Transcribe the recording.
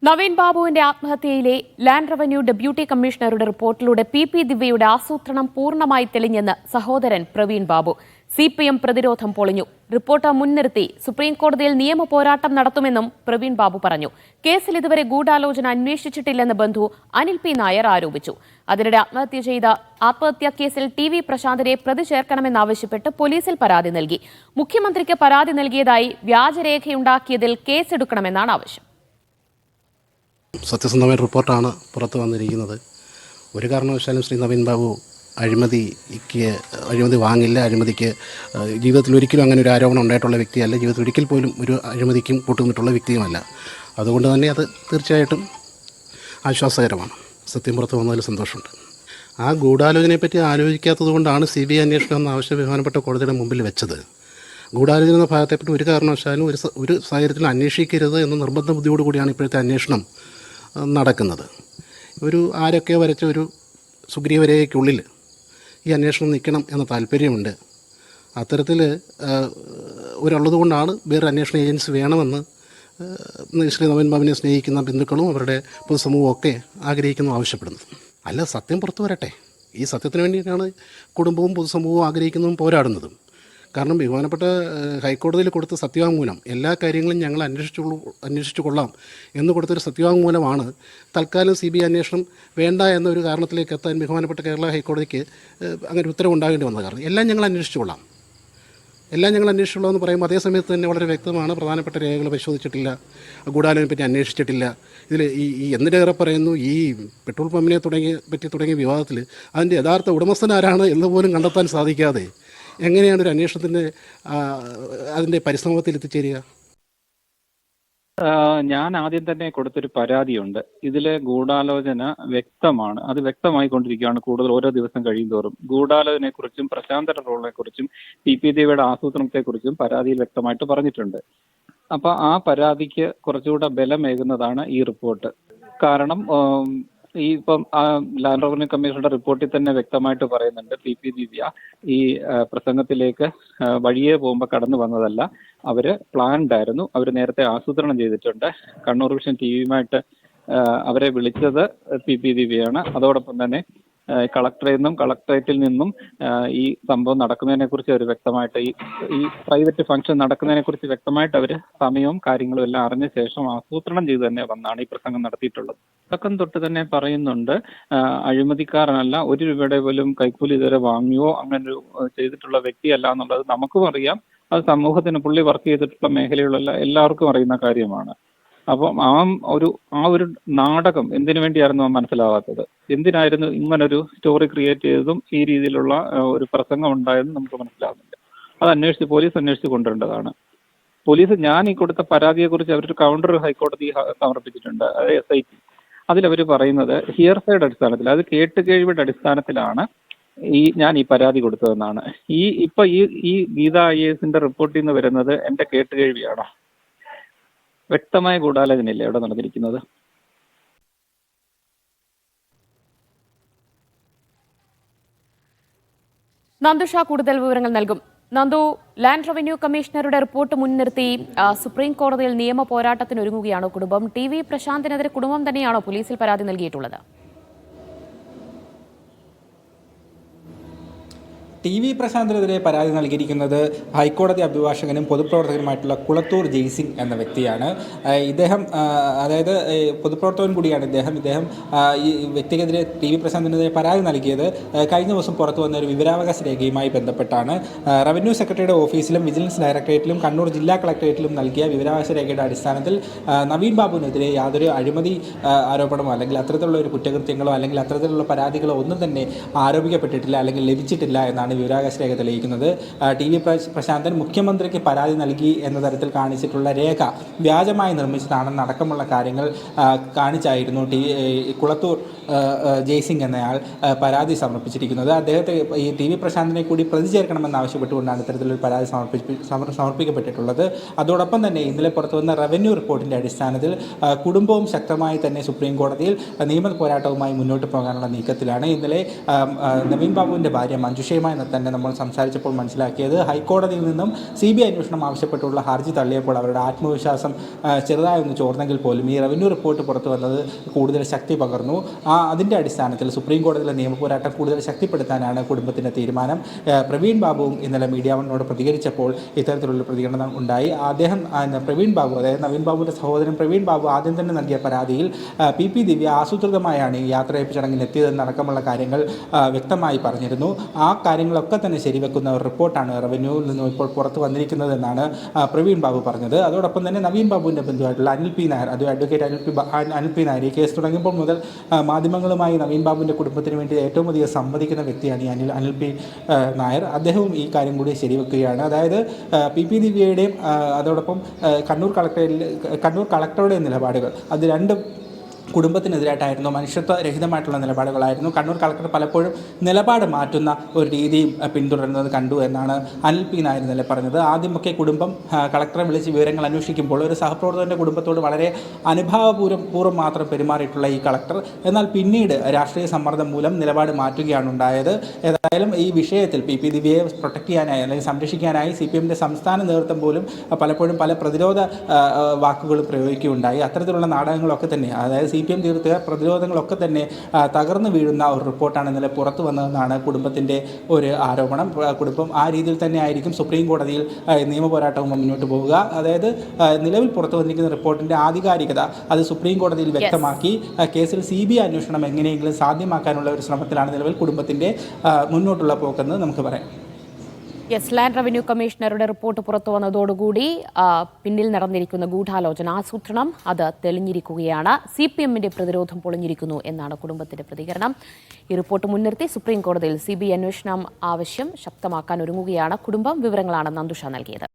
നവീൻ ബാബുവിന്റെ ആത്മഹത്യയിലെ land revenue deputy കമ്മീഷണറുടെ റിപ്പോർട്ടിലൂടെ P ദിവ്യയുടെ ആസൂത്രണം പൂർണ്ണമായി തെളിഞ്ഞെന്ന് സഹോദരൻ പ്രവീൺ ബാബു. CPM പ്രതിരോധം പൊളിഞ്ഞു. റിപ്പോർട്ട് മുൻനിർത്തി സുപ്രീംകോടതിയിൽ നിയമ പോരാട്ടം നടത്തുമെന്നും പ്രവീൺ ബാബു പറഞ്ഞു. കേസിൽ ഇതുവരെ ഗൂഢാലോചന അന്വേഷിച്ചിട്ടില്ലെന്ന് ബന്ധു അനിൽ P. നായർ ആരോപിച്ചു. അതിനിടെ ആത്മഹത്യാ കേസിൽ TV പ്രശാന്തിനെ പ്രതി ചേർക്കണമെന്നാവശ്യപ്പെട്ട് പോലീസിൽ പരാതി നൽകി. മുഖ്യമന്ത്രിക്ക് പരാതി നൽകിയതായി വ്യാജരേഖയുണ്ടാക്കിയതിൽ കേസെടുക്കണമെന്നാണ് ആവശ്യം. സത്യസന്ധമായ റിപ്പോർട്ടാണ് പുറത്തു വന്നിരിക്കുന്നത്. ഒരു കാരണവശാലും ശ്രീ നവീൻ ബാബു അഴിമതി വാങ്ങില്ല. അഴിമതിക്ക് ജീവിതത്തിൽ ഒരിക്കലും അങ്ങനെ ഒരു ആരോപണം ഉണ്ടായിട്ടുള്ള വ്യക്തിയല്ല. ജീവിതത്തിൽ ഒരിക്കൽ പോലും ഒരു അഴിമതിക്കും കൂട്ടുനിന്നിട്ടുള്ള വ്യക്തിയുമല്ല. അതുകൊണ്ട് തന്നെ അത് തീർച്ചയായിട്ടും ആശ്വാസകരമാണ്. സത്യം പുറത്തു വന്നതിൽ സന്തോഷമുണ്ട്. ആ ഗൂഢാലോചനയെപ്പറ്റി ആലോചിക്കാത്തത് കൊണ്ടാണ് CBI അന്വേഷണം എന്ന ആവശ്യം ബഹുമാനപ്പെട്ട കോടതിയുടെ മുമ്പിൽ വെച്ചത്. ഗൂഢാലോചന എന്ന ഭാഗത്തെപ്പറ്റി ഒരു കാരണവശാലും ഒരു സാഹചര്യത്തിൽ അന്വേഷിക്കരുത് എന്ന നിർബന്ധ ബുദ്ധിയോടുകൂടിയാണ് ഇപ്പോഴത്തെ അന്വേഷണം നടക്കുന്നത്. ആരൊക്കെ വരച്ച ഒരു സുഗ്രീവരേഖയ്ക്കുള്ളിൽ ഈ അന്വേഷണം നിൽക്കണം എന്ന താല്പര്യമുണ്ട്. അത്തരത്തിൽ ഒരുള്ളതുകൊണ്ടാണ് വേറൊരു അന്വേഷണ ഏജൻസി വേണമെന്ന് ശ്രീ നവീൻ ബാബുവിനെ സ്നേഹിക്കുന്ന ബന്ധുക്കളും അവരുടെ പൊതുസമൂഹവും ഒക്കെ ആഗ്രഹിക്കുന്നു, ആവശ്യപ്പെടുന്നത്. അല്ല, സത്യം പുറത്തു വരട്ടെ. ഈ സത്യത്തിന് വേണ്ടിയിട്ടാണ് കുടുംബവും പൊതുസമൂഹവും ആഗ്രഹിക്കുന്നതും പോരാടുന്നതും. കാരണം ബഹുമാനപ്പെട്ട ഹൈക്കോടതിയിൽ കൊടുത്ത സത്യവാങ്മൂലം എല്ലാ കാര്യങ്ങളും ഞങ്ങൾ അന്വേഷിച്ചു കൊള്ളാം എന്ന് കൊടുത്തൊരു സത്യവാങ്മൂലമാണ് തൽക്കാലം CBI അന്വേഷണം വേണ്ട എന്നൊരു കാരണത്തിലേക്ക് എത്താൻ ബഹുമാനപ്പെട്ട കേരള ഹൈക്കോടതിക്ക് അങ്ങനെ ഉത്തരവുണ്ടാകേണ്ടി വന്നത്. കാരണം എല്ലാം ഞങ്ങൾ അന്വേഷിച്ചു കൊള്ളാം എന്ന് പറയുമ്പോൾ അതേസമയത്ത് തന്നെ വളരെ വ്യക്തമാണ്, പ്രധാനപ്പെട്ട രേഖകൾ പരിശോധിച്ചിട്ടില്ല, ഗൂഢാലോചനയെ പറ്റി അന്വേഷിച്ചിട്ടില്ല. ഇതിൽ ഈ എന്തിനേറെ പറയുന്നു, ഈ പെട്രോൾ പമ്പിനെ തുടങ്ങിയ വിവാദത്തിൽ അതിൻ്റെ യഥാർത്ഥ ഉടമസ്ഥൻ ആരാണ് എന്ന് പോലും കണ്ടെത്താൻ സാധിക്കാതെ എങ്ങനെയാണ് ഒരു അന്വേഷണത്തിൻ്റെ അതിൻ്റെ പരിശ്രമത്തിൽ എത്തിച്ചേരുക? ഞാൻ ആദ്യം തന്നെ കൊടുത്തൊരു പരാതിയുണ്ട്. ഇതിലെ ഗൂഢാലോചന വ്യക്തമാണ്. അത് വ്യക്തമായിക്കൊണ്ടിരിക്കുകയാണ് കൂടുതൽ ഓരോ ദിവസം കഴിയുന്തോറും. ഗൂഢാലോചനയെക്കുറിച്ചും പ്രശാന്തന്റെ റോളിനെക്കുറിച്ചും പി ദിവ്യയുടെ ആസൂത്രണത്തെക്കുറിച്ചും പരാതിയിൽ വ്യക്തമായിട്ട് പറഞ്ഞിട്ടുണ്ട്. അപ്പൊ ആ പരാതിക്ക് കുറച്ചുകൂടെ ബലമേകുന്നതാണ് ഈ റിപ്പോർട്ട്. കാരണം ഇപ്പം ലാൻഡ് റവന്യൂ കമ്മീഷണറുടെ റിപ്പോർട്ടിൽ തന്നെ വ്യക്തമായിട്ട് പറയുന്നുണ്ട്, പി ദിവ്യ ഈ പ്രസംഗത്തിലേക്ക് വഴിയെ പോകുമ്പോൾ കടന്നു വന്നതല്ല, അവര് പ്ലാൻഡ് ആയിരുന്നു. അവർ നേരത്തെ ആസൂത്രണം ചെയ്തിട്ടുണ്ട്. കണ്ണൂർ വിഷൻ TVയുമായിട്ട് അവരെ വിളിച്ചത് പി ദിവ്യയാണ്. അതോടൊപ്പം തന്നെ കളക്ടറേറ്റിൽ നിന്നും ഈ സംഭവം നടക്കുന്നതിനെ കുറിച്ച് അവർ വ്യക്തമായിട്ട് ഈ പ്രൈവറ്റ് ഫംഗ്ഷൻ നടക്കുന്നതിനെ കുറിച്ച് വ്യക്തമായിട്ട് അവർ സമയവും കാര്യങ്ങളും എല്ലാം അറിഞ്ഞ ശേഷം ആസൂത്രണം ചെയ്ത് തന്നെ വന്നാണ് ഈ പ്രസംഗം നടത്തിയിട്ടുള്ളത്. തുടക്കം തൊട്ട് തന്നെ പറയുന്നുണ്ട്, അഴിമതിക്കാരനല്ല, 1 രൂപയുടെ പോലും കൈക്കൂലി ഇതുവരെ വാങ്ങിയോ അങ്ങനെ ചെയ്തിട്ടുള്ള വ്യക്തിയല്ല എന്നുള്ളത് നമുക്കും അറിയാം. അത് സമൂഹത്തിന് പുള്ളി വർക്ക് ചെയ്തിട്ടുള്ള മേഖലയിലുള്ള എല്ലാവർക്കും അറിയുന്ന കാര്യമാണ്. അപ്പം ആ ഒരു നാടകം എന്തിനു വേണ്ടിയായിരുന്നു മനസ്സിലാവാത്തത്? എന്തിനായിരുന്നു ഇങ്ങനൊരു സ്റ്റോറി ക്രിയേറ്റ് ചെയ്തതും ഈ രീതിയിലുള്ള ഒരു പ്രസംഗം ഉണ്ടായതും നമുക്ക് മനസ്സിലാവുന്നില്ല. അത് പോലീസ് അന്വേഷിച്ച് കൊണ്ടുവരേണ്ടതാണ്. ഞാൻ ഈ കൊടുത്ത പരാതിയെക്കുറിച്ച് അവരൊരു കൗണ്ടർ ഹൈക്കോടതി സമർപ്പിച്ചിട്ടുണ്ട്, SIT. അതിലവർ പറയുന്നത് ഹിയർസൈഡ് അടിസ്ഥാനത്തിൽ, അത് കേട്ടുകേഴ്വിയുടെ അടിസ്ഥാനത്തിലാണ് ഞാൻ ഈ പരാതി കൊടുത്തതെന്നാണ്. ഈ ഗീത IASന്റെ റിപ്പോർട്ടിൽ നിന്ന് വരുന്നത് എന്റെ കേട്ടുകേഴ്വിയാണോ? വ്യക്തമായ ഗൂഢാലോചനയില്ലേ അവിടെ നടന്നിരിക്കുന്നത്? നന്ദു ഷാ കൂടുതൽ വിവരങ്ങൾ നൽകും. നന്ദു, ലാൻഡ് റവന്യൂ കമ്മീഷണറുടെ റിപ്പോർട്ട് മുൻനിർത്തി സുപ്രീം കോടതിയിൽ നിയമ പോരാട്ടത്തിന് ഒരുങ്ങുകയാണോ കുടുംബം? TV പ്രശാന്തിനെതിരെ കുടുംബം തന്നെയാണോ പോലീസിൽ പരാതി നൽകിയിട്ടുള്ളത്? TV പ്രശാന്തിനെതിരെ പരാതി നൽകിയിരിക്കുന്നത് ഹൈക്കോടതി അഭിഭാഷകനും പൊതുപ്രവർത്തകനുമായിട്ടുള്ള കുളത്തൂർ ജയ്സിംഗ് എന്ന വ്യക്തിയാണ്. ഇദ്ദേഹം അതായത് പൊതുപ്രവർത്തകൻ കൂടിയാണ് ഇദ്ദേഹം ഈ വ്യക്തിക്കെതിരെ TV പ്രശാന്തിനെതിരെ പരാതി നൽകിയത് കഴിഞ്ഞ ദിവസം പുറത്തു വന്ന ഒരു വിവരാവകാശ രേഖയുമായി ബന്ധപ്പെട്ടാണ്. റവന്യൂ സെക്രട്ടറിയുടെ ഓഫീസിലും വിജിലൻസ് ഡയറക്ടറേറ്റിലും കണ്ണൂർ ജില്ലാ കളക്ടറേറ്റിലും നൽകിയ വിവരാവകാശ രേഖയുടെ അടിസ്ഥാനത്തിൽ നവീൻ ബാബുവിനെതിരെ യാതൊരു അഴിമതി ആരോപണമോ അല്ലെങ്കിൽ അത്തരത്തിലുള്ള ഒരു കുറ്റകൃത്യങ്ങളോ അല്ലെങ്കിൽ അത്തരത്തിലുള്ള പരാതികളോ ഒന്നും തന്നെ ആരോപിക്കപ്പെട്ടിട്ടില്ല അല്ലെങ്കിൽ ലഭിച്ചിട്ടില്ല എന്നാണ് വിവരാവകാശ രേഖ തെളിയിക്കുന്നത്. TV പ്രശാന്തൻ മുഖ്യമന്ത്രിക്ക് പരാതി നൽകി എന്ന തരത്തിൽ കാണിച്ചിട്ടുള്ള രേഖ വ്യാജമായി നിർമ്മിച്ചതാണെന്ന് അടക്കമുള്ള കാര്യങ്ങൾ കാണിച്ചായിരുന്നു കുളത്തൂർ ജയ്സിംഗ് എന്നയാൾ പരാതി സമർപ്പിച്ചിരിക്കുന്നത്. അദ്ദേഹത്തെ ഈ TV പ്രശാന്തിനെ കൂടി പ്രതി ചേർക്കണമെന്നാവശ്യപ്പെട്ടുകൊണ്ടാണ് ഇത്തരത്തിലൊരു പരാതി സമർപ്പിക്കപ്പെട്ടിട്ടുള്ളത്. അതോടൊപ്പം തന്നെ ഇന്നലെ പുറത്തുവന്ന റവന്യൂ റിപ്പോർട്ടിൻ്റെ അടിസ്ഥാനത്തിൽ കുടുംബവും ശക്തമായി തന്നെ സുപ്രീം കോടതിയിൽ നിയമ പോരാട്ടവുമായി മുന്നോട്ട് പോകാനുള്ള നീക്കത്തിലാണ്. ഇന്നലെ നവീൻ ബാബുവിൻ്റെ ഭാര്യ മഞ്ജുഷയുമായി എന്ന് തന്നെ നമ്മൾ സംസാരിച്ചപ്പോൾ മനസ്സിലാക്കിയത്. ഹൈക്കോടതിയിൽ നിന്നും CBI അന്വേഷണം ആവശ്യപ്പെട്ടുള്ള ഹർജി തള്ളിയപ്പോൾ അവരുടെ ആത്മവിശ്വാസം ചെറുതായൊന്ന് ചോർന്നെങ്കിൽ പോലും ഈ റവന്യൂ റിപ്പോർട്ട് പുറത്തു വന്നത് കൂടുതൽ ശക്തി പകർന്നു. അതിൻ്റെ അടിസ്ഥാനത്തിൽ സുപ്രീം കോടതിയിലെ നിയമപോരാട്ടം കൂടുതൽ ശക്തിപ്പെടുത്താനാണ് കുടുംബത്തിൻ്റെ തീരുമാനം. പ്രവീൺ ബാബുവും ഇന്നലെ മീഡിയ വണിനോട് പ്രതികരിച്ചപ്പോൾ ഇത്തരത്തിലുള്ള പ്രതികരണം ഉണ്ടായി. അദ്ദേഹം പ്രവീൺ ബാബു, അതായത് നവീൻ ബാബുവിൻ്റെ സഹോദരൻ പ്രവീൺ ബാബു ആദ്യം തന്നെ നൽകിയ പരാതിയിൽ PP ദിവ്യ ആസൂത്രിതമായാണ് ഈ യാത്രയപ്പ് ചടങ്ങിൽ എത്തിയതെന്നടക്കമുള്ള കാര്യങ്ങൾ വ്യക്തമായി പറഞ്ഞിരുന്നു. ആ കാര്യങ്ങളൊക്കെ തന്നെ ശരിവെക്കുന്ന ഒരു റിപ്പോർട്ടാണ് റവന്യൂവിൽ നിന്നും ഇപ്പോൾ പുറത്തു വന്നിരിക്കുന്നതെന്നാണ് പ്രവീൺ ബാബു പറഞ്ഞത്. അതോടൊപ്പം തന്നെ നവീൻ ബാബുവിൻ്റെ ബന്ധുവായിട്ടുള്ള അനിൽ P. നായർ, അത് അഡ്വക്കേറ്റ് അനിൽ P. നായർ, ഈ കേസ് തുടങ്ങിയപ്പോൾ മുതൽ മാധ്യമങ്ങളുമായി നവീൻ ബാബുവിൻ്റെ കുടുംബത്തിന് വേണ്ടി ഏറ്റവും അധികം സംവദിക്കുന്ന വ്യക്തിയാണ് ഈ അനിൽ P. നായർ. അദ്ദേഹവും ഈ കാര്യം കൂടി ശരിവെക്കുകയാണ്. അതായത് PP ദിവ്യയുടെയും അതോടൊപ്പം കണ്ണൂർ കളക്ടറുടെയും നിലപാടുകൾ അത് രണ്ടും കുടുംബത്തിനെതിരായിട്ടായിരുന്നു, മനുഷ്യത്വരഹിതമായിട്ടുള്ള നിലപാടുകളായിരുന്നു. കണ്ണൂർ കളക്ടർ പലപ്പോഴും നിലപാട് മാറ്റുന്ന ഒരു രീതിയും പിന്തുടരുന്നത് കണ്ടു എന്നാണ് അനിൽ P. നായർ ഇന്നലെ പറഞ്ഞത്. ആദ്യമൊക്കെ കുടുംബം കളക്ടറെ വിളിച്ച് വിവരങ്ങൾ അന്വേഷിക്കുമ്പോൾ ഒരു സഹപ്രവർത്തകൻ്റെ കുടുംബത്തോട് വളരെ അനുഭാവപൂർവ്വം മാത്രം പെരുമാറിയിട്ടുള്ള ഈ കളക്ടർ എന്നാൽ പിന്നീട് രാഷ്ട്രീയ സമ്മർദ്ദം മൂലം നിലപാട് മാറ്റുകയാണ് ഉണ്ടായത്. ഏതായാലും ഈ വിഷയത്തിൽ PP ദിവ്യയെ പ്രൊട്ടക്ട് ചെയ്യാനായി അല്ലെങ്കിൽ സംരക്ഷിക്കാനായി CPMൻ്റെ സംസ്ഥാന നേതൃത്വം പോലും പലപ്പോഴും പല പ്രതിരോധ വാക്കുകൾ പ്രയോഗിക്കുകയുണ്ടായി. അത്തരത്തിലുള്ള നാടകങ്ങളൊക്കെ തന്നെ, അതായത് CPM തീർത്ത പ്രതിരോധങ്ങളൊക്കെ തന്നെ തകർന്നു വീഴുന്ന ഒരു റിപ്പോർട്ടാണ് ഇന്നലെ പുറത്തു വന്നതെന്നാണ് കുടുംബത്തിൻ്റെ ഒരു ആരോപണം. കുടുംബം ആ രീതിയിൽ തന്നെ ആയിരിക്കും സുപ്രീം കോടതിയിൽ നിയമപോരാട്ടവും മുന്നോട്ട് പോവുക. അതായത് നിലവിൽ പുറത്തു വന്നിരിക്കുന്ന റിപ്പോർട്ടിൻ്റെ ആധികാരികത അത് സുപ്രീം കോടതിയിൽ വ്യക്തമാക്കി കേസിൽ CBI അന്വേഷണം എങ്ങനെയെങ്കിലും സാധ്യമാക്കാനുള്ള ഒരു ശ്രമത്തിലാണ് നിലവിൽ കുടുംബത്തിൻ്റെ മുന്നോട്ടുള്ള പോക്കെന്ന് നമുക്ക് പറയാം. ലാൻഡ് റവന്യൂ കമ്മീഷണറുടെ റിപ്പോർട്ട് പുറത്തു വന്നതോടുകൂടി പിന്നിൽ നടന്നിരിക്കുന്ന ഗൂഢാലോചന, ആസൂത്രണം അത് തെളിഞ്ഞിരിക്കുകയാണ്. CPMന്റെ പ്രതിരോധം പൊളിഞ്ഞിരിക്കുന്നു എന്നാണ് കുടുംബത്തിന്റെ പ്രതികരണം. ഈ റിപ്പോർട്ട് മുൻനിർത്തി സുപ്രീം കോടതിയിൽ CBI അന്വേഷണം ആവശ്യം ശക്തമാക്കാൻ ഒരുങ്ങുകയാണ് കുടുംബം. വിവരങ്ങളാണ് നന്ദുഷ നൽകിയത്.